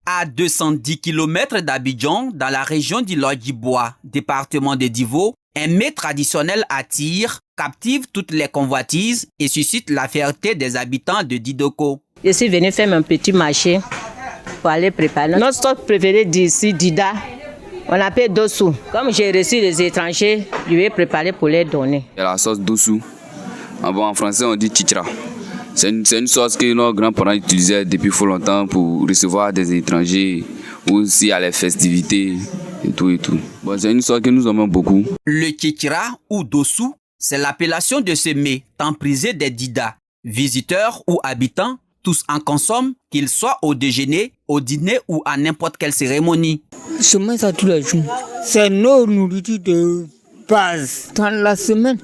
À 210 km d'Abidjan, dans la région du Lodjibois, département de Divo, un mets traditionnel attire, captive toutes les convoitises et suscite la fierté des habitants de Didoko. Je suis venu faire un petit marché pour aller préparer. Notre stock préféré d'ici, Dida, on l'appelle Dossou. Comme j'ai reçu les étrangers, je vais préparer pour les donner. Il y a la sauce Dossou. En français, on dit chichra. C'est une sauce que nos grands-parents utilisaient depuis fort longtemps pour recevoir des étrangers ou aussi à les festivités et tout et tout. Bon, c'est une sauce que nous aimons beaucoup. Le chichra ou Dossou, c'est l'appellation de ce mets tant prisé des Dida. Visiteurs ou habitants, tous en consomment, qu'ils soient au déjeuner, au dîner ou à n'importe quelle cérémonie. Je mange ça tous les jours. C'est nos nourritures de base. Dans la semaine,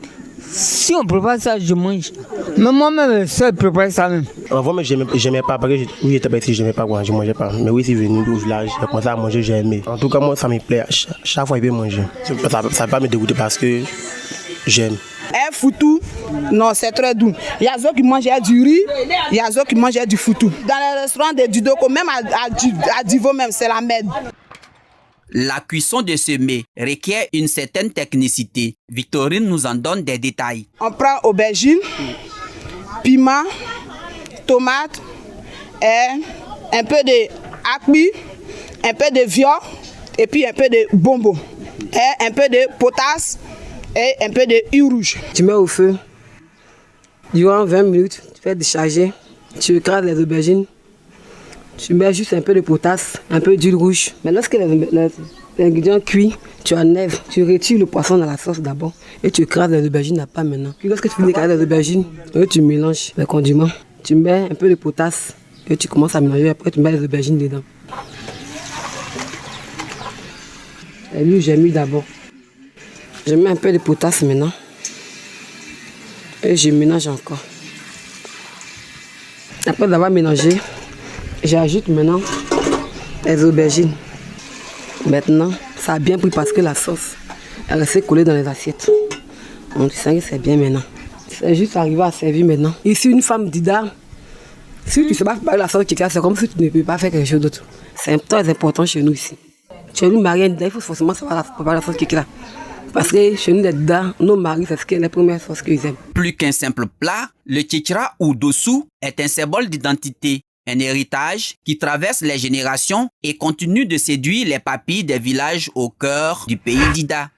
si on prépare ça, je mange. Mais moi-même, je prépare ça même. Avant, je n'aimais pas, parce que oui, j'étais petit, je n'aimais pas, je ne mangeais pas. Mais oui, c'est venu au village, j'ai commencé à manger, j'ai aimé. En tout cas, moi, ça me plaît. Chaque fois, je vais manger. Ça ne va pas me dégoûter parce que j'aime. Un foutou, non, c'est très doux. Il y a ceux qui mangent du riz, il y a ceux qui mangent du foutou. Dans les restaurants de Didoko, même à Divo, même, c'est la merde. La cuisson de ce mets requiert une certaine technicité. Victorine nous en donne des détails. On prend aubergine, piment, tomate, et un peu de akbi, un peu de viande et puis un peu de bonbon, et un peu de potasse et un peu de huile rouge. Tu mets au feu, durant 20 minutes, tu fais décharger, tu écrases les aubergines. Tu mets juste un peu de potasse, un peu d'huile rouge. Mais lorsque les ingrédients cuits, tu enlèves, tu retires le poisson dans la sauce d'abord et tu écrases les aubergines à part maintenant. Puis lorsque tu finis d'écraser les aubergines, tu mélanges les condiments. Tu mets un peu de potasse et tu commences à mélanger. Après, tu mets les aubergines dedans. Et lui, j'ai mis d'abord. Je mets un peu de potasse maintenant et je mélange encore. Après d'avoir mélangé, j'ajoute maintenant les aubergines. Maintenant, ça a bien pris parce que la sauce est restée collée dans les assiettes. Donc, tu sens que c'est bien maintenant. C'est juste arrivé à servir maintenant. Ici, une femme Dida, si tu ne sais pas faire la sauce chicha, c'est comme si tu ne peux pas faire quelque chose d'autre. C'est très important chez nous ici. Chez nous, mariés, il faut forcément savoir préparer la sauce chicha. Parce que chez nous, les Dida, nos maris, c'est la première sauce qu'ils aiment. Plus qu'un simple plat, le chichra ou dossou est un symbole d'identité. Un héritage qui traverse les générations et continue de séduire les papilles des villages au cœur du pays Dida.